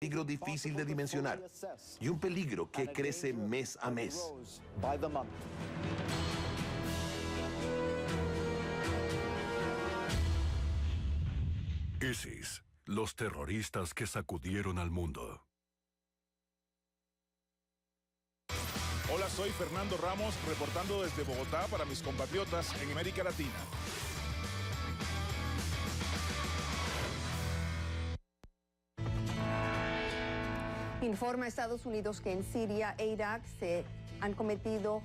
peligro difícil de dimensionar y un peligro que crece mes a mes. ISIS, los terroristas que sacudieron al mundo. Hola, soy Fernando Ramos, reportando desde Bogotá para mis compatriotas en América Latina. Informa Estados Unidos que en Siria e Irak se han cometido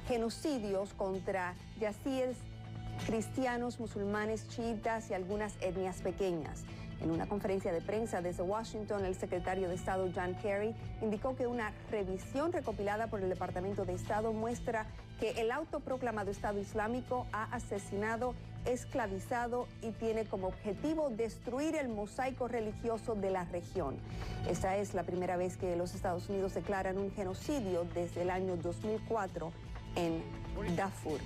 genocidios contra yazidíes, cristianos, musulmanes, chiitas y algunas etnias pequeñas. En una conferencia de prensa desde Washington, el secretario de Estado John Kerry indicó que una revisión recopilada por el Departamento de Estado muestra que el autoproclamado Estado Islámico ha asesinado, esclavizado y tiene como objetivo destruir el mosaico religioso de la región. Esta es la primera vez que los Estados Unidos declaran un genocidio desde el año 2004 en Darfur.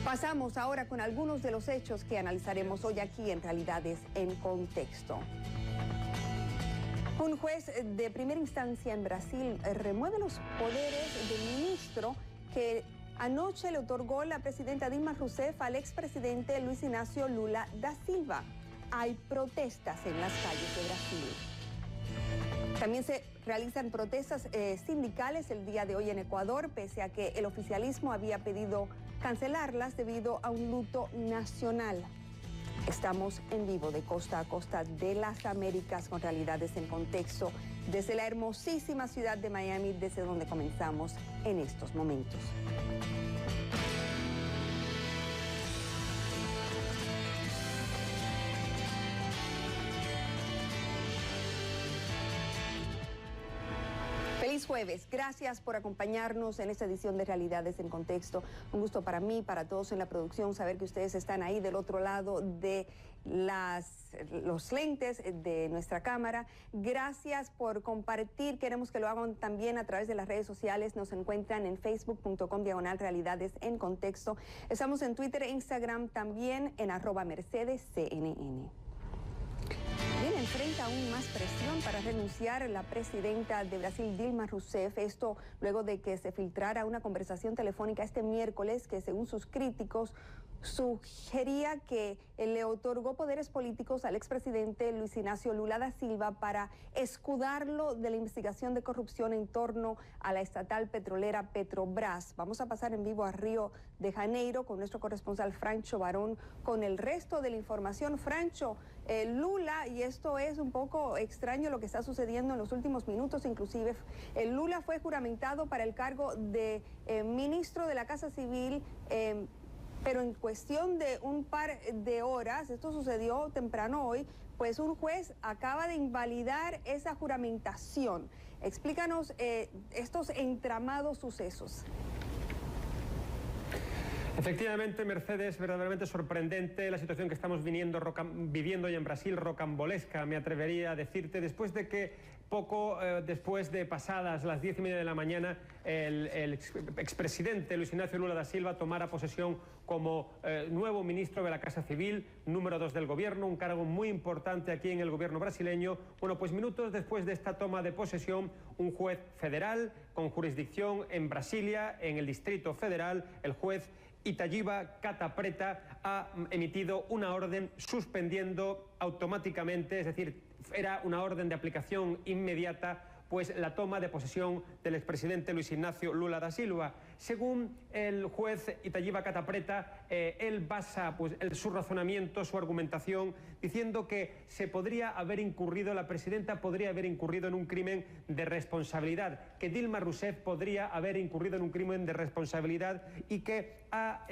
Pasamos ahora con algunos de los hechos que analizaremos hoy aquí en Realidades en Contexto. Un juez de primera instancia en Brasil remueve los poderes del ministro que anoche le otorgó la presidenta Dilma Rousseff al expresidente Luis Ignacio Lula da Silva. Hay protestas en las calles de Brasil. También se realizan protestas sindicales el día de hoy en Ecuador, pese a que el oficialismo había pedido cancelarlas debido a un luto nacional. Estamos en vivo de costa a costa de las Américas con Realidades en Contexto, desde la hermosísima ciudad de Miami, desde donde comenzamos en estos momentos. Feliz jueves, gracias por acompañarnos en esta edición de Realidades en Contexto. Un gusto para mí, para todos en la producción, saber que ustedes están ahí del otro lado de los lentes de nuestra cámara. Gracias por compartir, queremos que lo hagan también a través de las redes sociales. Nos encuentran en facebook.com/Realidades en Contexto. Estamos en Twitter e Instagram, también en @MercedesCNN. Bien, enfrenta aún más presión para renunciar la presidenta de Brasil, Dilma Rousseff. Esto luego de que se filtrara una conversación telefónica este miércoles que, según sus críticos, sugería que le otorgó poderes políticos al expresidente Luis Ignacio Lula da Silva para escudarlo de la investigación de corrupción en torno a la estatal petrolera Petrobras. Vamos a pasar en vivo a Río de Janeiro con nuestro corresponsal Francho Barón con el resto de la información. Francho, Lula, y esto es un poco extraño lo que está sucediendo en los últimos minutos, inclusive Lula fue juramentado para el cargo de ministro de la Casa Civil, pero en cuestión de un par de horas, esto sucedió temprano hoy, pues un juez acaba de invalidar esa juramentación. Explícanos estos entramados sucesos. Efectivamente, Mercedes, verdaderamente sorprendente la situación que estamos viviendo hoy en Brasil, rocambolesca, me atrevería a decirte, después de que poco después de pasadas las 10:30 de la mañana, el expresidente Luis Ignacio Lula da Silva tomara posesión como nuevo ministro de la Casa Civil, número 2 del gobierno, un cargo muy importante aquí en el gobierno brasileño. Bueno, pues minutos después de esta toma de posesión, un juez federal con jurisdicción en Brasilia, en el Distrito Federal, el juez Itagiba Catapreta, ha emitido una orden suspendiendo automáticamente, es decir, era una orden de aplicación inmediata, pues la toma de posesión del expresidente Luis Ignacio Lula da Silva. Según el juez Itagiba Catapreta, él basa pues, su razonamiento, su argumentación, diciendo que la presidenta podría haber incurrido en un crimen de responsabilidad, que Dilma Rousseff podría haber incurrido en un crimen de responsabilidad y que ha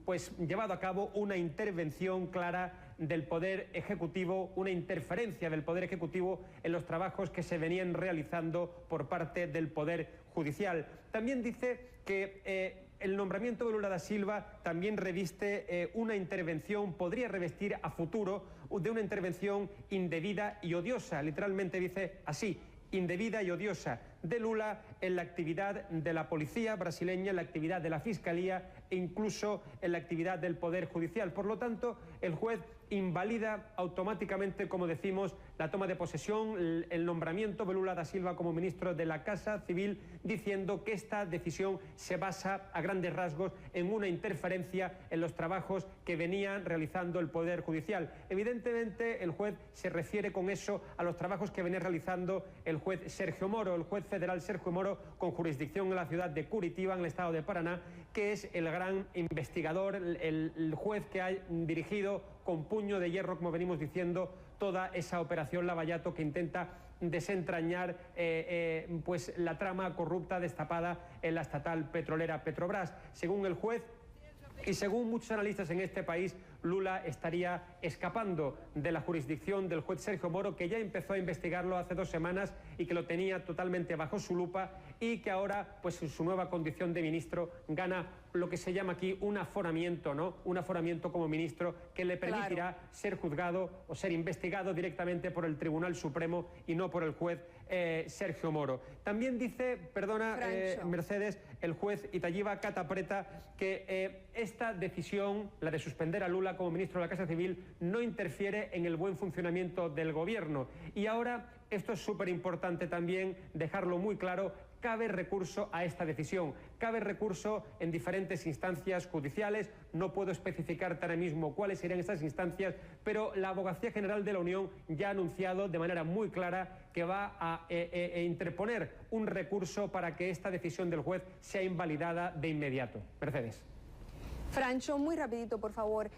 pues, llevado a cabo una intervención clara del Poder Ejecutivo, una interferencia del Poder Ejecutivo en los trabajos que se venían realizando por parte del Poder Judicial. También dice que el nombramiento de Lula da Silva también reviste una intervención, podría revestir a futuro de una intervención indebida y odiosa, literalmente dice así, indebida y odiosa de Lula en la actividad de la policía brasileña, en la actividad de la Fiscalía, e incluso en la actividad del Poder Judicial. Por lo tanto, el juez invalida automáticamente, como decimos, la toma de posesión, el nombramiento de Lula da Silva como ministro de la Casa Civil, diciendo que esta decisión se basa a grandes rasgos en una interferencia en los trabajos que venían realizando el Poder Judicial. Evidentemente, el juez se refiere con eso a los trabajos que venía realizando el juez Sergio Moro, el juez federal Sergio Moro, con jurisdicción en la ciudad de Curitiba, en el estado de Paraná, que es el gran investigador, el juez que ha dirigido con puño de hierro, como venimos diciendo, toda esa operación Lavallato que intenta desentrañar pues la trama corrupta destapada en la estatal petrolera Petrobras. Según el juez y según muchos analistas en este país, Lula estaría escapando de la jurisdicción del juez Sergio Moro, que ya empezó a investigarlo hace 2 semanas y que lo tenía totalmente bajo su lupa, y que ahora, pues en su nueva condición de ministro, gana lo que se llama aquí un aforamiento, ¿no? Un aforamiento como ministro que le permitirá ser juzgado o ser investigado directamente por el Tribunal Supremo y no por el juez Sergio Moro. También dice, perdona Mercedes, el juez Itayiba Catapreta, que esta decisión, la de suspender a Lula como ministro de la Casa Civil, no interfiere en el buen funcionamiento del gobierno. Y ahora, esto es súper importante también dejarlo muy claro, cabe recurso a esta decisión, cabe recurso en diferentes instancias judiciales. No puedo especificarte ahora mismo cuáles serían estas instancias, pero la Abogacía General de la Unión ya ha anunciado de manera muy clara que va a interponer un recurso para que esta decisión del juez sea invalidada de inmediato. Mercedes. Francho, muy rapidito, por favor.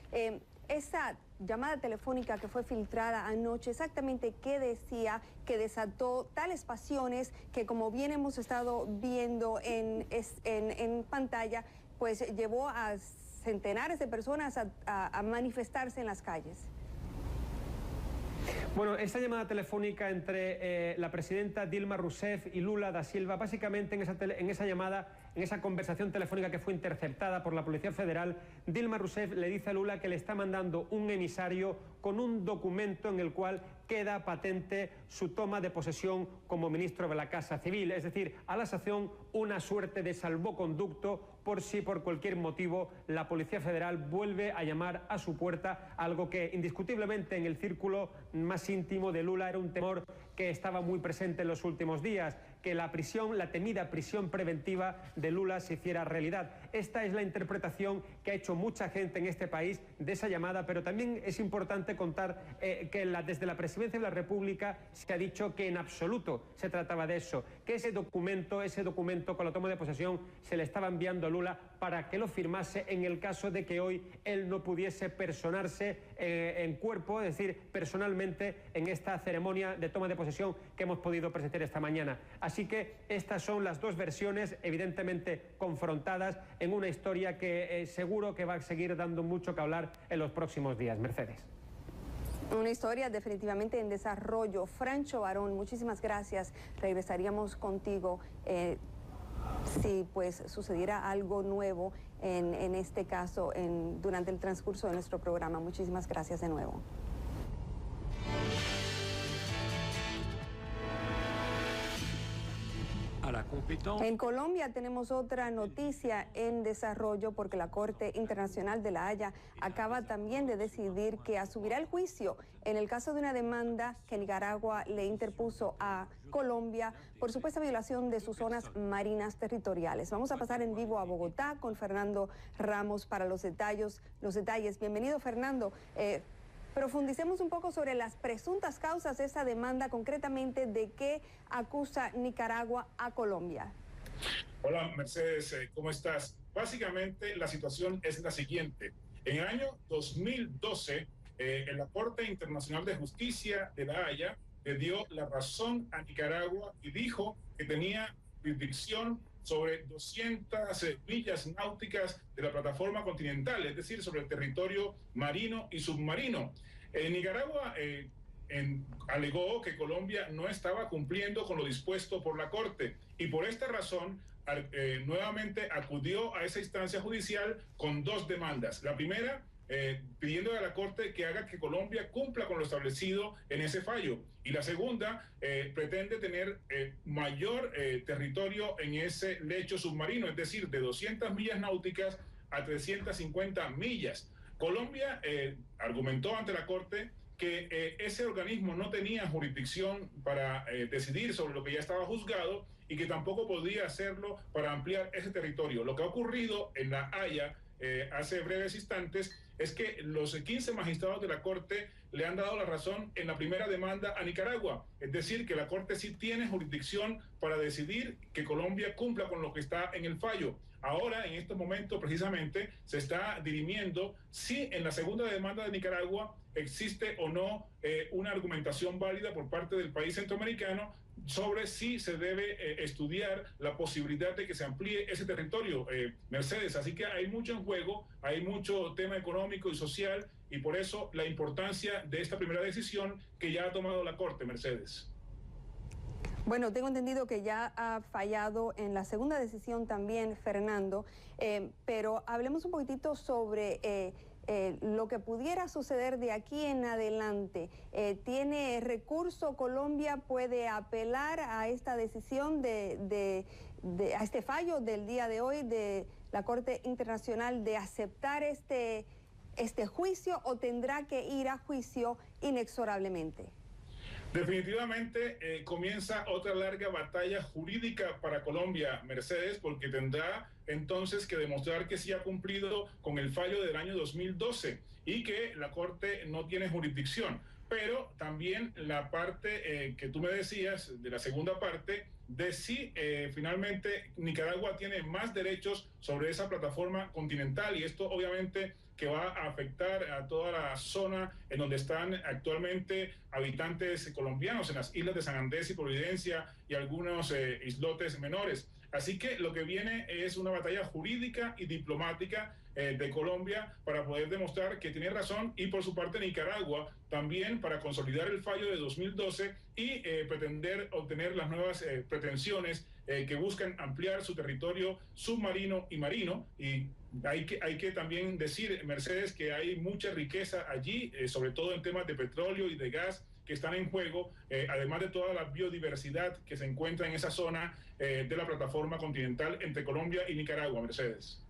Esa llamada telefónica que fue filtrada anoche, exactamente qué decía, que desató tales pasiones que, como bien hemos estado viendo en pantalla, pues llevó a centenares de personas a manifestarse en las calles. Bueno, esta llamada telefónica entre la presidenta Dilma Rousseff y Lula da Silva, básicamente en esa llamada, en esa conversación telefónica que fue interceptada por la Policía Federal, Dilma Rousseff le dice a Lula que le está mandando un emisario con un documento en el cual queda patente su toma de posesión como ministro de la Casa Civil, es decir, a la sazón una suerte de salvoconducto por si por cualquier motivo la Policía Federal vuelve a llamar a su puerta, algo que indiscutiblemente en el círculo más íntimo de Lula era un temor que estaba muy presente en los últimos días, que la prisión, la temida prisión preventiva de Lula se hiciera realidad. Esta es la interpretación que ha hecho mucha gente en este país de esa llamada, pero también es importante contar que desde la Presidencia de la República se ha dicho que en absoluto se trataba de eso, que ese documento con la toma de posesión se le estaba enviando a Lula para que lo firmase en el caso de que hoy él no pudiese personarse en cuerpo, es decir, personalmente en esta ceremonia de toma de posesión que hemos podido presenciar esta mañana. Así que estas son las dos versiones, evidentemente confrontadas en una historia que seguro que va a seguir dando mucho que hablar en los próximos días. Mercedes. Una historia definitivamente en desarrollo. Francho Barón, muchísimas gracias. Regresaríamos contigo si pues sucediera algo nuevo en este caso durante el transcurso de nuestro programa. Muchísimas gracias de nuevo. En Colombia tenemos otra noticia en desarrollo porque la Corte Internacional de La Haya acaba también de decidir que asumirá el juicio en el caso de una demanda que Nicaragua le interpuso a Colombia por supuesta violación de sus zonas marinas territoriales. Vamos a pasar en vivo a Bogotá con Fernando Ramos para los detalles. Bienvenido, Fernando. Profundicemos un poco sobre las presuntas causas de esa demanda, concretamente de qué acusa Nicaragua a Colombia. Hola, Mercedes, ¿cómo estás? Básicamente la situación es la siguiente. En el año 2012, en la Corte Internacional de Justicia de La Haya le dio la razón a Nicaragua y dijo que tenía jurisdicción sobre 200 millas náuticas de la plataforma continental, es decir, sobre el territorio marino y submarino. Nicaragua alegó que Colombia no estaba cumpliendo con lo dispuesto por la Corte y por esta razón nuevamente acudió a esa instancia judicial con dos demandas. La primera, pidiendo a la Corte que haga que Colombia cumpla con lo establecido en ese fallo. Y la segunda, pretende tener mayor territorio en ese lecho submarino, es decir, de 200 millas náuticas a 350 millas. Colombia argumentó ante la Corte que ese organismo no tenía jurisdicción para decidir sobre lo que ya estaba juzgado y que tampoco podía hacerlo para ampliar ese territorio. Lo que ha ocurrido en La Haya hace breves instantes es que los 15 magistrados de la Corte le han dado la razón en la primera demanda a Nicaragua. Es decir, que la Corte sí tiene jurisdicción para decidir que Colombia cumpla con lo que está en el fallo. Ahora, en este momento, precisamente, se está dirimiendo si en la segunda demanda de Nicaragua existe o no una argumentación válida por parte del país centroamericano sobre si se debe estudiar la posibilidad de que se amplíe ese territorio, Mercedes. Así que hay mucho en juego, hay mucho tema económico y social, y por eso la importancia de esta primera decisión que ya ha tomado la Corte, Mercedes. Bueno, tengo entendido que ya ha fallado en la segunda decisión también, Fernando, pero hablemos un poquitito sobre lo que pudiera suceder de aquí en adelante. ¿Tiene recurso Colombia? ¿Puede apelar a esta decisión a este fallo del día de hoy de la Corte Internacional de aceptar este juicio, o tendrá que ir a juicio inexorablemente? Definitivamente comienza otra larga batalla jurídica para Colombia, Mercedes, porque tendrá entonces que demostrar que sí ha cumplido con el fallo del año 2012 y que la Corte no tiene jurisdicción. Pero también la parte que tú me decías, de la segunda parte, de si finalmente Nicaragua tiene más derechos sobre esa plataforma continental, y esto obviamente que va a afectar a toda la zona en donde están actualmente habitantes colombianos, en las islas de San Andrés y Providencia y algunos islotes menores. Así que lo que viene es una batalla jurídica y diplomática de Colombia para poder demostrar que tiene razón, y por su parte Nicaragua también para consolidar el fallo de 2012 y pretender obtener las nuevas pretensiones que buscan ampliar su territorio submarino y marino. Y hay que también decir, Mercedes, que hay mucha riqueza allí, sobre todo en temas de petróleo y de gas que están en juego, además de toda la biodiversidad que se encuentra en esa zona de la plataforma continental entre Colombia y Nicaragua, Mercedes.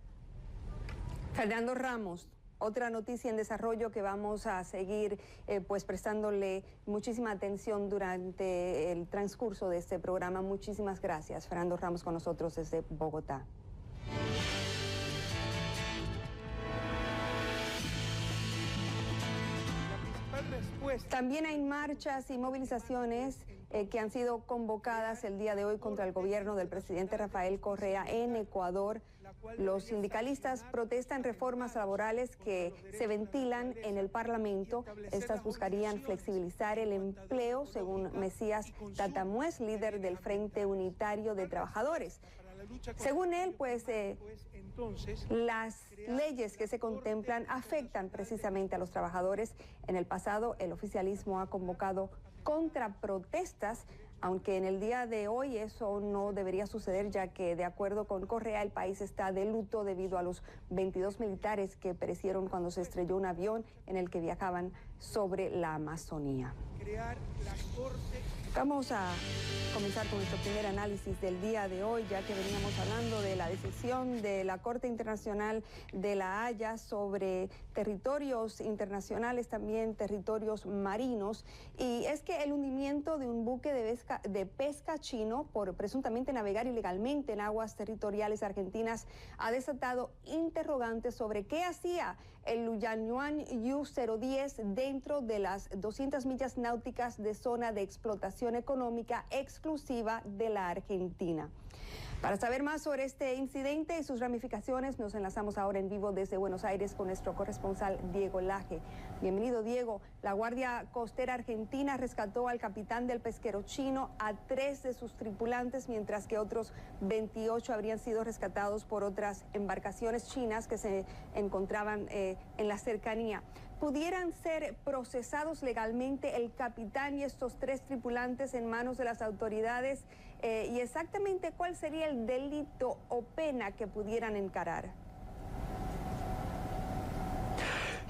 Fernando Ramos, otra noticia en desarrollo que vamos a seguir pues prestándole muchísima atención durante el transcurso de este programa. Muchísimas gracias, Fernando Ramos, con nosotros desde Bogotá. También hay marchas y movilizaciones que han sido convocadas el día de hoy contra el gobierno del presidente Rafael Correa en Ecuador. Los sindicalistas protestan reformas laborales que se ventilan en el Parlamento. Estas buscarían flexibilizar el empleo, según Mesías Tatamuez, líder del Frente Unitario de Trabajadores. Según él, pues las leyes que se contemplan afectan precisamente a los trabajadores. En el pasado, el oficialismo ha convocado contraprotestas, aunque en el día de hoy eso no debería suceder, ya que de acuerdo con Correa, el país está de luto debido a los 22 militares que perecieron cuando se estrelló un avión en el que viajaban sobre la Amazonía. Vamos a comenzar con nuestro primer análisis del día de hoy, ya que veníamos hablando de la decisión de la Corte Internacional de La Haya sobre territorios internacionales, también territorios marinos. Y es que el hundimiento de un buque de pesca chino por presuntamente navegar ilegalmente en aguas territoriales argentinas ha desatado interrogantes sobre qué hacía el Luyanyuan Yu-010 dentro de las 200 millas náuticas de zona de explotación económica exclusiva de la Argentina. Para saber más sobre este incidente y sus ramificaciones, nos enlazamos ahora en vivo desde Buenos Aires con nuestro corresponsal Diego Laje. Bienvenido, Diego. La Guardia Costera Argentina rescató al capitán del pesquero chino, a 3 de sus tripulantes, mientras que otros 28 habrían sido rescatados por otras embarcaciones chinas que se encontraban en la cercanía. ¿Pudieran ser procesados legalmente el capitán y estos 3 tripulantes en manos de las autoridades? ¿Y exactamente cuál sería el delito o pena que pudieran encarar?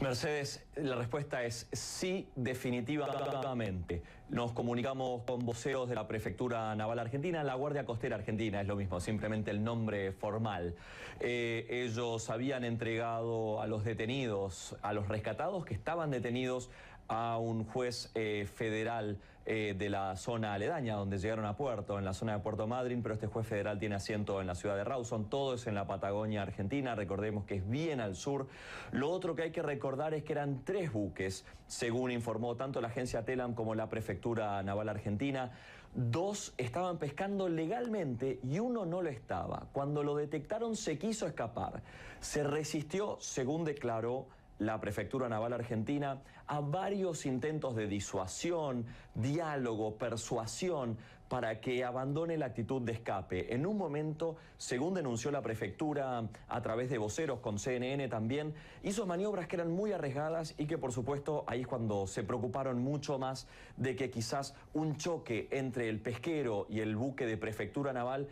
Mercedes, la respuesta es sí, definitivamente. Nos comunicamos con voceros de la Prefectura Naval Argentina, la Guardia Costera Argentina, es lo mismo, simplemente el nombre formal. Ellos habían entregado a los detenidos, a los rescatados que estaban detenidos, a un juez federal de la zona aledaña, donde llegaron a Puerto, en la zona de Puerto Madryn, pero este juez federal tiene asiento en la ciudad de Rawson, todo es en la Patagonia Argentina, recordemos que es bien al sur. Lo otro que hay que recordar es que eran 3 buques, según informó tanto la agencia TELAM como la Prefectura Naval Argentina. 2 estaban pescando legalmente y 1 no lo estaba. Cuando lo detectaron se quiso escapar, se resistió, según declaró la Prefectura Naval Argentina, a varios intentos de disuasión, diálogo, persuasión, para que abandone la actitud de escape. En un momento, según denunció la Prefectura a través de voceros con CNN también, hizo maniobras que eran muy arriesgadas y que por supuesto ahí es cuando se preocuparon mucho más de que quizás un choque entre el pesquero y el buque de Prefectura Naval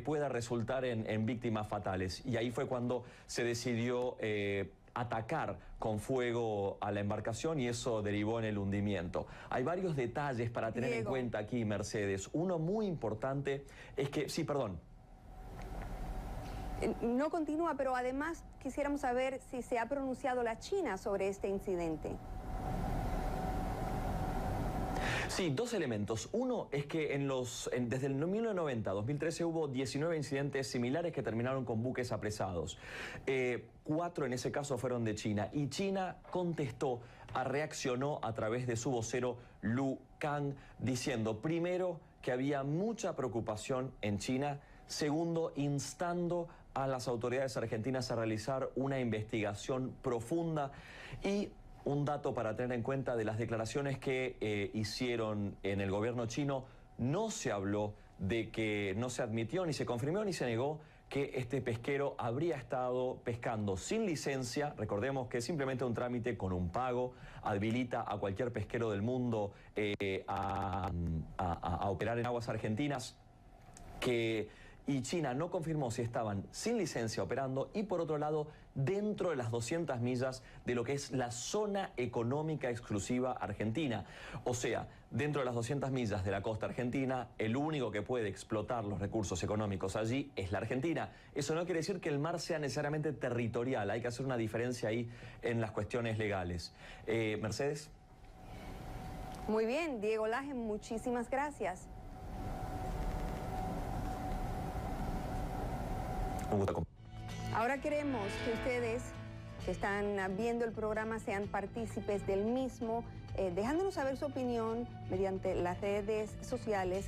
pueda resultar en víctimas fatales. Y ahí fue cuando se decidió atacar con fuego a la embarcación y eso derivó en el hundimiento. Hay varios detalles para tener en cuenta aquí, Mercedes. Uno muy importante es que... Sí, perdón. No continúa, pero además quisiéramos saber si se ha pronunciado la China sobre este incidente. Sí, 2 elementos. Uno es que desde el 1990 a 2013 hubo 19 incidentes similares que terminaron con buques apresados. 4 en ese caso fueron de China. Y China contestó, reaccionó a través de su vocero Lu Kang, diciendo, primero, que había mucha preocupación en China. Segundo, instando a las autoridades argentinas a realizar una investigación profunda. Y un dato para tener en cuenta de las declaraciones que hicieron en el gobierno chino, no se habló de que, no se admitió, ni se confirmó, ni se negó que este pesquero habría estado pescando sin licencia. Recordemos que es simplemente un trámite con un pago, habilita a cualquier pesquero del mundo a operar en aguas argentinas, y China no confirmó si estaban sin licencia operando y por otro lado dentro de las 200 millas de lo que es la zona económica exclusiva argentina. O sea, dentro de las 200 millas de la costa argentina, el único que puede explotar los recursos económicos allí es la Argentina. Eso no quiere decir que el mar sea necesariamente territorial, hay que hacer una diferencia ahí en las cuestiones legales. Mercedes. Muy bien, Diego Laje, muchísimas gracias. Ahora queremos que ustedes que están viendo el programa sean partícipes del mismo, dejándonos saber su opinión mediante las redes sociales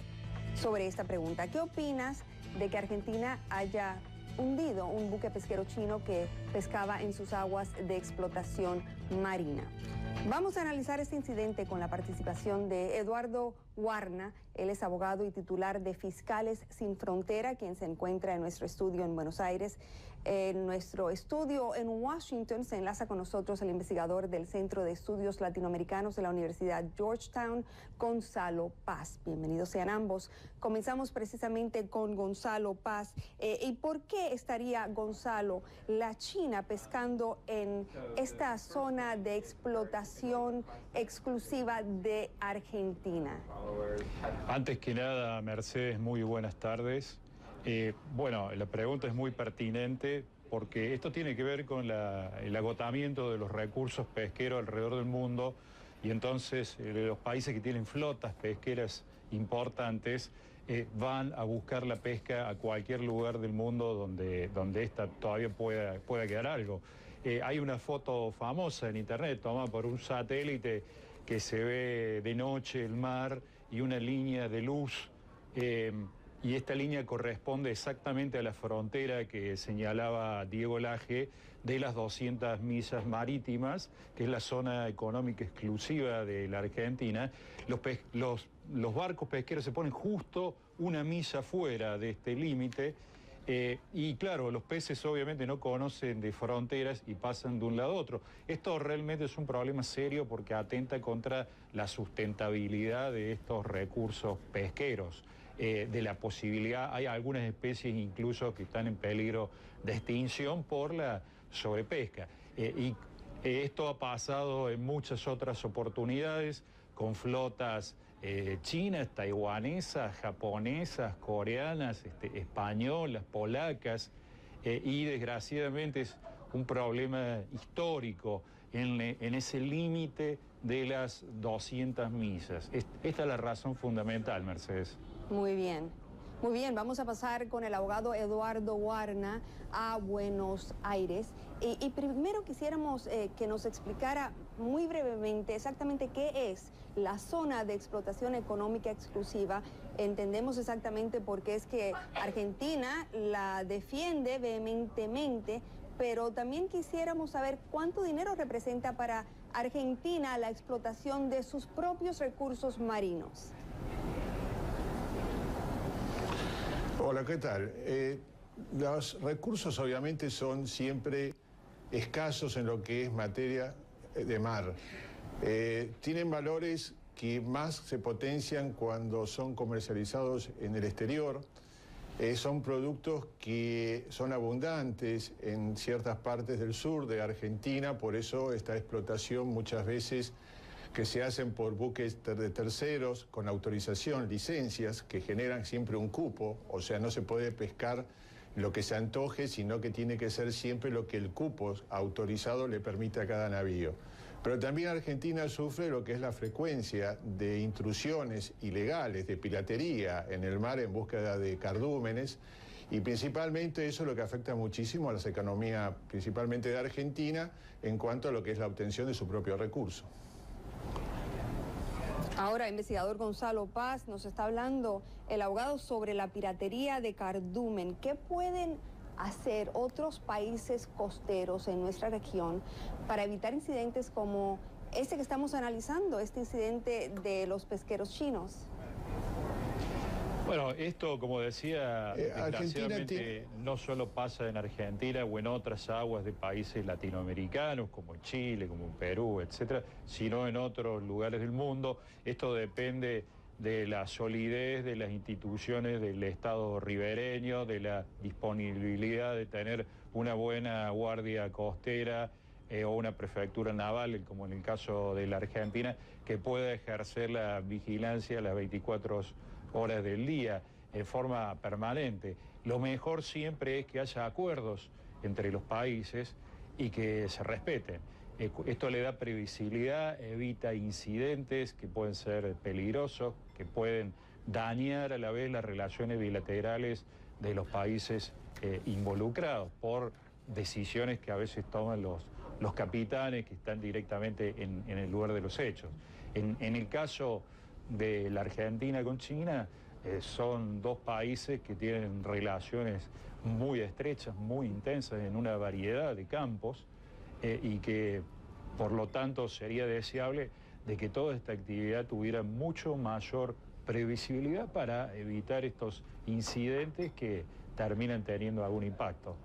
sobre esta pregunta. ¿Qué opinas de que Argentina haya hundido un buque pesquero chino que pescaba en sus aguas de explotación marina? Vamos a analizar este incidente con la participación de Eduardo Warna. Él es abogado y titular de Fiscales Sin Frontera, quien se encuentra en nuestro estudio en Buenos Aires. En nuestro estudio en Washington se enlaza con nosotros el investigador del Centro de Estudios Latinoamericanos de la Universidad Georgetown, Gonzalo Paz. Bienvenidos sean ambos. Comenzamos precisamente con Gonzalo Paz. ¿Y por qué estaría, Gonzalo, la China pescando en esta zona de explotación exclusiva de Argentina? Antes que nada, Mercedes, muy buenas tardes. Bueno, la pregunta es muy pertinente porque esto tiene que ver con el agotamiento de los recursos pesqueros alrededor del mundo y entonces los países que tienen flotas pesqueras importantes van a buscar la pesca a cualquier lugar del mundo donde esta todavía pueda quedar algo. Hay una foto famosa en internet tomada por un satélite que se ve de noche el mar y una línea de luz. Y esta línea corresponde exactamente a la frontera que señalaba Diego Laje de las 200 millas marítimas, que es la zona económica exclusiva de la Argentina. Los barcos pesqueros se ponen justo una milla fuera de este límite y claro, los peces obviamente no conocen de fronteras y pasan de un lado a otro. Esto realmente es un problema serio porque atenta contra la sustentabilidad de estos recursos pesqueros. De la posibilidad, hay algunas especies incluso que están en peligro de extinción por la sobrepesca. Y Esto ha pasado en muchas otras oportunidades con flotas chinas, taiwanesas, japonesas, coreanas, españolas, polacas, y desgraciadamente es un problema histórico en ese límite de las 200 millas. Esta es la razón fundamental, Mercedes. Muy bien. Muy bien, vamos a pasar con el abogado Eduardo Warna a Buenos Aires. Y primero quisiéramos que nos explicara muy brevemente exactamente qué es la zona de explotación económica exclusiva. Entendemos exactamente por qué es que Argentina la defiende vehementemente, pero también quisiéramos saber cuánto dinero representa para Argentina la explotación de sus propios recursos marinos. Hola, ¿qué tal? Los recursos obviamente son siempre escasos en lo que es materia de mar. Tienen valores que más se potencian cuando son comercializados en el exterior. Son productos que son abundantes en ciertas partes del sur de Argentina, por eso esta explotación muchas veces que se hacen por buques de terceros con autorización, licencias, que generan siempre un cupo, o sea, no se puede pescar lo que se antoje, sino que tiene que ser siempre lo que el cupo autorizado le permite a cada navío. Pero también Argentina sufre lo que es la frecuencia de intrusiones ilegales, de piratería en el mar en búsqueda de cardúmenes, y principalmente eso es lo que afecta muchísimo a las economías, principalmente de Argentina, en cuanto a lo que es la obtención de su propio recurso. Ahora, investigador Gonzalo Paz, nos está hablando el abogado sobre la piratería de cardumen. ¿Qué pueden hacer otros países costeros en nuestra región para evitar incidentes como este que estamos analizando, este incidente de los pesqueros chinos? Bueno, esto, como decía, desgraciadamente no solo pasa en Argentina o en otras aguas de países latinoamericanos, como Chile, como Perú, etcétera, sino en otros lugares del mundo. Esto depende de la solidez de las instituciones del Estado ribereño, de la disponibilidad de tener una buena guardia costera o una prefectura naval, como en el caso de la Argentina, que pueda ejercer la vigilancia las 24 horas del día en forma permanente. Lo mejor siempre es que haya acuerdos entre los países y que se respeten. Esto le da previsibilidad, evita incidentes que pueden ser peligrosos, que pueden dañar a la vez las relaciones bilaterales de los países involucrados por decisiones que a veces toman los capitanes que están directamente en el lugar de los hechos. En el caso de la Argentina con China, son dos países que tienen relaciones muy estrechas, muy intensas en una variedad de campos y que por lo tanto sería deseable de que toda esta actividad tuviera mucho mayor previsibilidad para evitar estos incidentes que terminan teniendo algún impacto.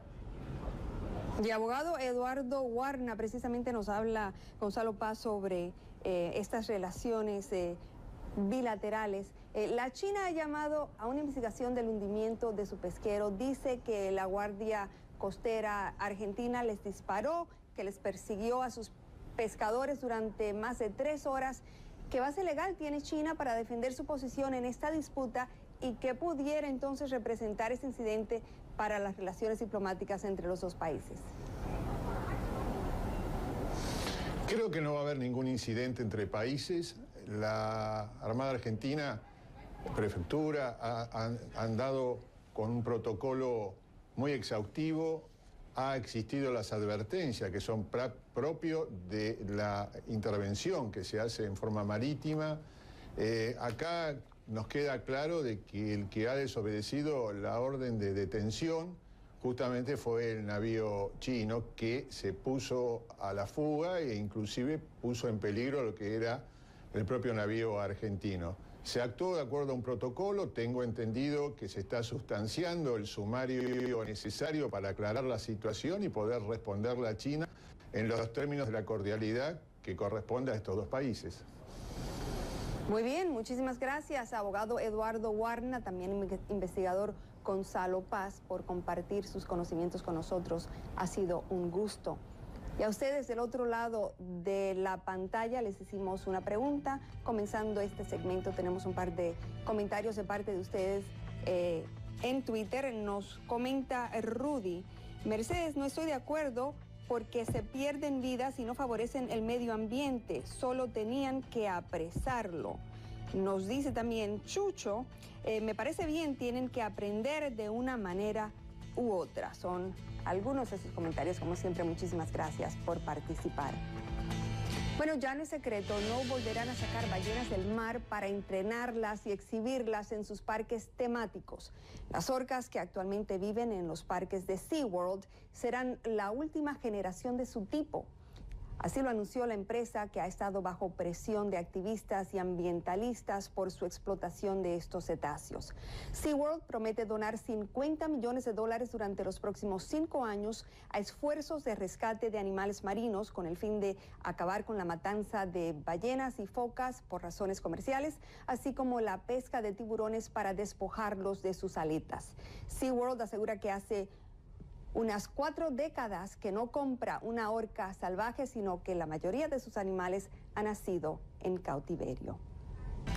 Y abogado Eduardo Warna, precisamente nos habla Gonzalo Paz sobre estas relaciones bilaterales. La China ha llamado a una investigación del hundimiento de su pesquero. Dice que la Guardia Costera Argentina les disparó, que les persiguió a sus pescadores durante más de 3 horas. ¿Qué base legal tiene China para defender su posición en esta disputa y qué pudiera entonces representar este incidente para las relaciones diplomáticas entre los dos países? Creo que no va a haber ningún incidente entre países. La Armada Argentina, Prefectura, han andado con un protocolo muy exhaustivo. Ha existido las advertencias que son propio de la intervención que se hace en forma marítima. Acá nos queda claro de que el que ha desobedecido la orden de detención justamente fue el navío chino que se puso a la fuga e inclusive puso en peligro lo que era el propio navío argentino. Se actuó de acuerdo a un protocolo, tengo entendido que se está sustanciando el sumario necesario para aclarar la situación y poder responderle a China en los términos de la cordialidad que corresponde a estos dos países. Muy bien, muchísimas gracias, abogado Eduardo Warna, también investigador Gonzalo Paz, por compartir sus conocimientos con nosotros. Ha sido un gusto. Y a ustedes del otro lado de la pantalla les hicimos una pregunta. Comenzando este segmento tenemos un par de comentarios de parte de ustedes en Twitter. Nos comenta Rudy: Mercedes, no estoy de acuerdo porque se pierden vidas y no favorecen el medio ambiente. Solo tenían que apresarlo. Nos dice también Chucho: me parece bien, tienen que aprender de una manera u otra. Son algunos de sus comentarios. Como siempre, muchísimas gracias por participar. Bueno, ya no es secreto, no volverán a sacar ballenas del mar para entrenarlas y exhibirlas en sus parques temáticos. Las orcas que actualmente viven en los parques de SeaWorld serán la última generación de su tipo. Así lo anunció la empresa, que ha estado bajo presión de activistas y ambientalistas por su explotación de estos cetáceos. SeaWorld promete donar $50 millones durante los próximos 5 años a esfuerzos de rescate de animales marinos con el fin de acabar con la matanza de ballenas y focas por razones comerciales, así como la pesca de tiburones para despojarlos de sus aletas. SeaWorld asegura que hace unas 4 décadas que no compra una orca salvaje, sino que la mayoría de sus animales han nacido en cautiverio.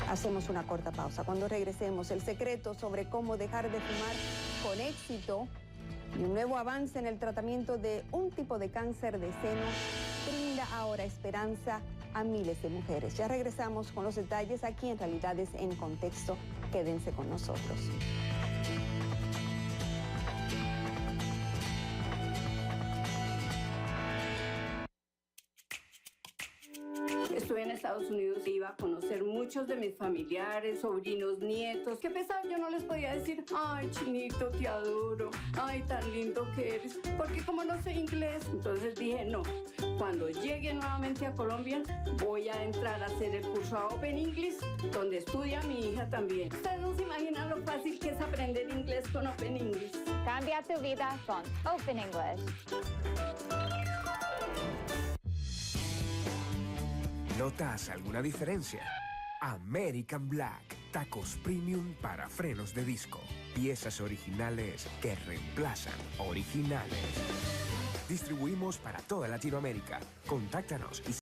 Hacemos una corta pausa. Cuando regresemos, el secreto sobre cómo dejar de fumar con éxito y un nuevo avance en el tratamiento de un tipo de cáncer de seno brinda ahora esperanza a miles de mujeres. Ya regresamos con los detalles aquí en Realidades en Contexto. Quédense con nosotros. Estuve en Estados Unidos, iba a conocer muchos de mis familiares, sobrinos, nietos. Qué pesar, yo no les podía decir: ay, Chinito, te adoro, ay, tan lindo que eres, porque como no sé inglés. Entonces dije: no, cuando llegue nuevamente a Colombia voy a entrar a hacer el curso a Open English, donde estudia mi hija también. Ustedes no se imaginan lo fácil que es aprender inglés con Open English. Cambia tu vida con Open English. ¿Notas alguna diferencia? American Black, tacos premium para frenos de disco. Piezas originales que reemplazan originales. Distribuimos para toda Latinoamérica. Contáctanos y